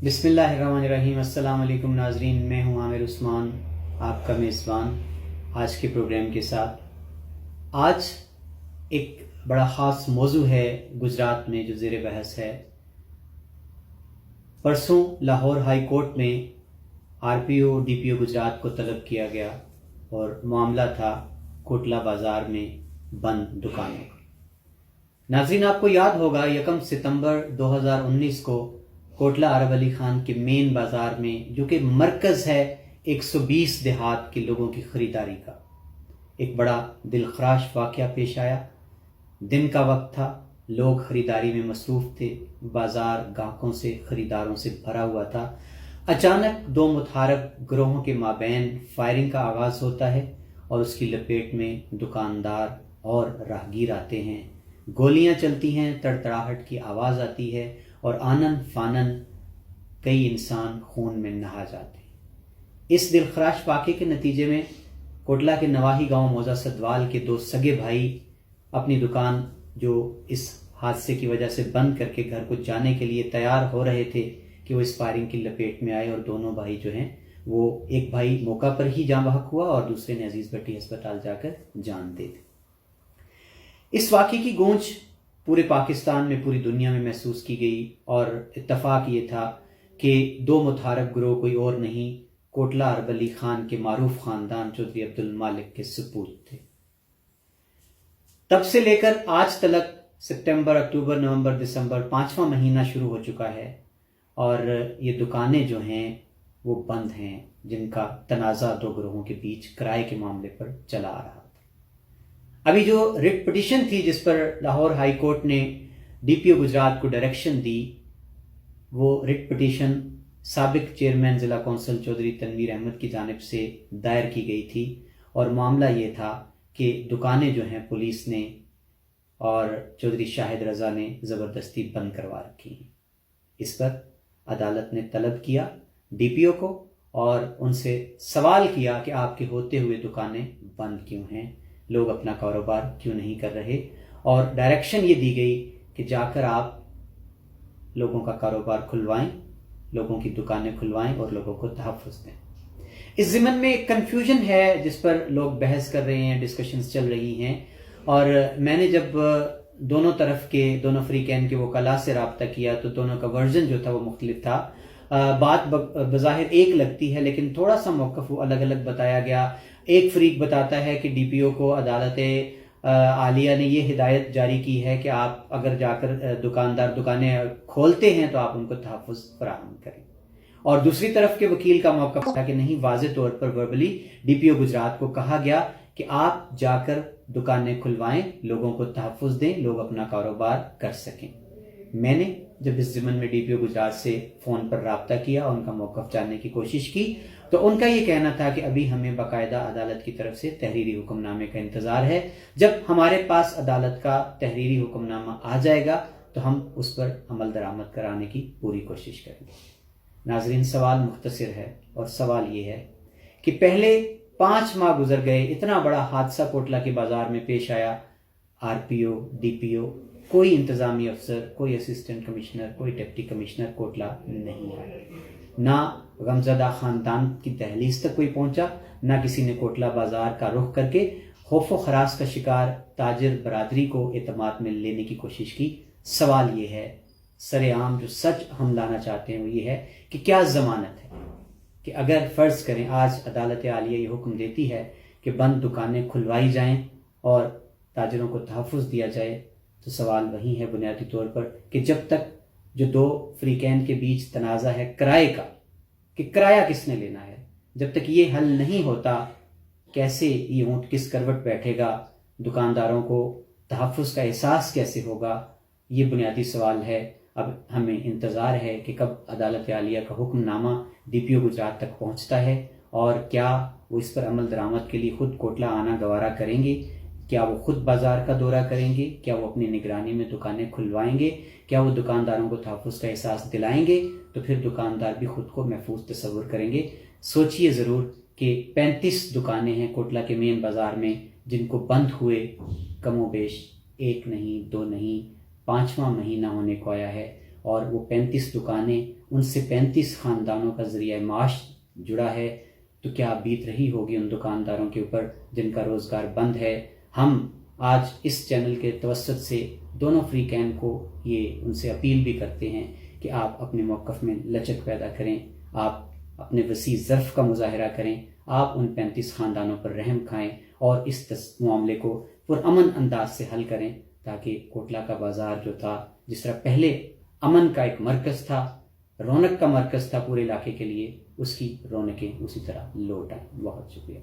बिस्मिल्लाहिर्रहमानिर्रहीम। अस्सलाम वालेकुम नाजरीन, मैं हूं आमिर उस्मान, आपका मेज़बान आज के प्रोग्राम के साथ। आज एक बड़ा ख़ास मौजू है गुजरात में जो ज़ेर बहस है। परसों लाहौर हाई कोर्ट में आरपीओ डीपीओ गुजरात को तलब किया गया और मामला था कोटला बाज़ार में बंद दुकानों का। नाज़रीन, आपको याद होगा 1 सितंबर 2019 को कोटला अरब अली खान के मेन बाज़ार में, जो कि मरकज़ है 120 देहात के लोगों की ख़रीदारी का, एक बड़ा दिलखराश वाक़या पेश आया। दिन का वक्त था, लोग ख़रीदारी में मसरूफ़ थे, बाज़ार गाहकों से ख़रीदारों से भरा हुआ था। अचानक दो मुतहारक ग्रोहों के माबैन फायरिंग का आगाज़ होता है और उसकी लपेट में दुकानदार और राहगीर आते हैं। गोलियां चलती हैं, तड़तड़ाहट की आवाज़ आती है और आनन फानन कई इंसान खून में नहा जाते हैं। इस दिलखराश वाक़े के नतीजे में कोटला के नवाही गांव मौजा सदवाल के दो सगे भाई अपनी दुकान, जो इस हादसे की वजह से बंद करके घर को जाने के लिए तैयार हो रहे थे, कि वो इस फायरिंग की लपेट में आए और दोनों भाई जो हैं वो, एक भाई मौका पर ही जाँ बहक हुआ और दूसरे ने अजीज़ भट्टी अस्पताल जाकर जान दे दी। इस वाक़े की गूंज पूरे पाकिस्तान में, पूरी दुनिया में महसूस की गई और इत्तफाक ये था कि दो मुतहारक ग्रोह कोई और नहीं, कोटला अरब अली खान के मारूफ ख़ानदान चौधरी अब्दुल मालिक के सपूत थे। तब से लेकर आज तक सितंबर, अक्टूबर, नवंबर, दिसंबर, 5वां महीना शुरू हो चुका है और ये दुकानें जो हैं वो बंद हैं, जिनका तनाज़ा दो ग्रोहों के बीच किराए के मामले पर चला आ रहा था। अभी जो रिट पिटीशन थी जिस पर लाहौर हाई कोर्ट ने डीपीओ गुजरात को डायरेक्शन दी, वो रिट पिटीशन साबिक चेयरमैन ज़िला कौंसिल चौधरी तनवीर अहमद की जानिब से दायर की गई थी और मामला ये था कि दुकानें जो हैं पुलिस ने और चौधरी शाहिद रज़ा ने ज़बरदस्ती बंद करवा रखी हैं। इस पर अदालत ने तलब किया डीपीओ को और उनसे सवाल किया कि आपके होते हुए दुकानें बंद क्यों हैं, लोग अपना कारोबार क्यों नहीं कर रहे, और डायरेक्शन ये दी गई कि जाकर आप लोगों का कारोबार खुलवाएं, लोगों की दुकानें खुलवाएं और लोगों को तहफ़्फ़ुज़ दें। इस ज़िमन में एक कन्फ्यूजन है जिस पर लोग बहस कर रहे हैं, डिस्कशंस चल रही हैं, और मैंने जब दोनों तरफ के, दोनों फ्रीकैन के वकला से रब्ता किया तो दोनों का वर्जन जो था वो मुख्तलिफ था। बात बज़ाहिर एक लगती है लेकिन थोड़ा सा मौक़िफ़ वो अलग अलग बताया गया। एक फरीक बताता है कि डीपीओ को अदालत आलिया ने ये हिदायत जारी की है कि आप अगर जाकर दुकानें खोलते हैं तो आप उनको तहफ़्फ़ुज़ फराहम करें, और दूसरी तरफ के वकील का मौक़िफ़ था कि नहीं, वाज़े तौर पर वर्बली डीपीओ गुजरात को कहा गया कि आप जाकर दुकानें खुलवाएं, लोगों को तहफ़्फ़ुज़ दें, लोग अपना कारोबार कर सकें। मैंने जब इस ज़िमन में डीपीओ गुजरात से फ़ोन पर रब्ता किया, उनका मौक़िफ़ जानने की कोशिश की, तो उनका ये कहना था कि अभी हमें बाकायदा अदालत की तरफ से तहरीरी हुक्मनामे का इंतज़ार है। जब हमारे पास अदालत का तहरीरी हुक्मनामा आ जाएगा तो हम उस पर अमल दरामद कराने की पूरी कोशिश करेंगे। नाज़रीन, सवाल मुख्तसर है और सवाल ये है कि पहले 5 माह गुजर गए, इतना बड़ा हादसा कोटला के बाज़ार में पेश आया, आरपीओ डीपीओ, कोई इंतज़ामी अफसर, कोई असिस्टेंट कमिश्नर, कोई डिप्टी कमिश्नर कोटला नहीं आया, ना गमज़दा ख़ानदान की दहलीज तक कोई पहुंचा, ना किसी ने कोटला बाज़ार का रुख करके खौफ व खरास का शिकार ताजिर बरादरी को एतमाद में लेने की कोशिश की। सवाल ये है, सरेआम जो सच हम लाना चाहते हैं वो ये है कि क्या ज़मानत है कि अगर फ़र्ज़ करें आज अदालत आलिया ये हुक्म देती है कि बंद दुकानें खुलवाई जाएं और ताजिरों को तहफ़्फ़ुज़ दिया जाए, तो सवाल वही है बुनियादी तौर पर कि जब तक जो दो फ्रीकैन के बीच तनाज़ा है किराए का, कि किराया किसने लेना है, जब तक ये हल नहीं होता, कैसे ये ऊँट किस करवट बैठेगा, दुकानदारों को तहफ़्फ़ुज़ का एहसास कैसे होगा, ये बुनियादी सवाल है। अब हमें इंतज़ार है कि कब अदालत आलिया का हुक्मनामा डीपीओ गुजरात तक पहुँचता है और क्या वो इस पर अमल दरामद के लिए ख़ुद कोटला आना गवारा करेंगे, क्या वो खुद बाज़ार का दौरा करेंगे, क्या वो अपनी निगरानी में दुकानें खुलवाएंगे, क्या वो दुकानदारों को तहफ़्फ़ुज़ का एहसास दिलाएंगे, तो फिर दुकानदार भी खुद को महफूज तस्वुर करेंगे। सोचिए ज़रूर कि 35 दुकानें हैं कोटला के मेन बाज़ार में जिनको बंद हुए कमो बेश 1 नहीं 2 नहीं 5वां महीना होने को आया है, और वो 35 दुकानें ان سے 35 خاندانوں کا ذریعہ معاش جڑا ہے، تو کیا بیت رہی ہوگی ان دکانداروں کے اوپر جن کا روزگار بند ہے۔ ہم آج اس چینل کے توسط سے دونوں فریقین کو یہ ان سے اپیل بھی کرتے ہیں کہ آپ اپنے موقف میں لچک پیدا کریں، آپ اپنے وسیع ظرف کا مظاہرہ کریں، آپ ان 35 خاندانوں پر رحم کھائیں اور اس معاملے کو پرامن انداز سے حل کریں، تاکہ کوٹلہ کا بازار جو تھا، جس طرح پہلے امن کا ایک مرکز تھا، رونق کا مرکز تھا پورے علاقے کے لیے، اس کی رونقیں اسی طرح لوٹ آئیں۔ بہت شکریہ۔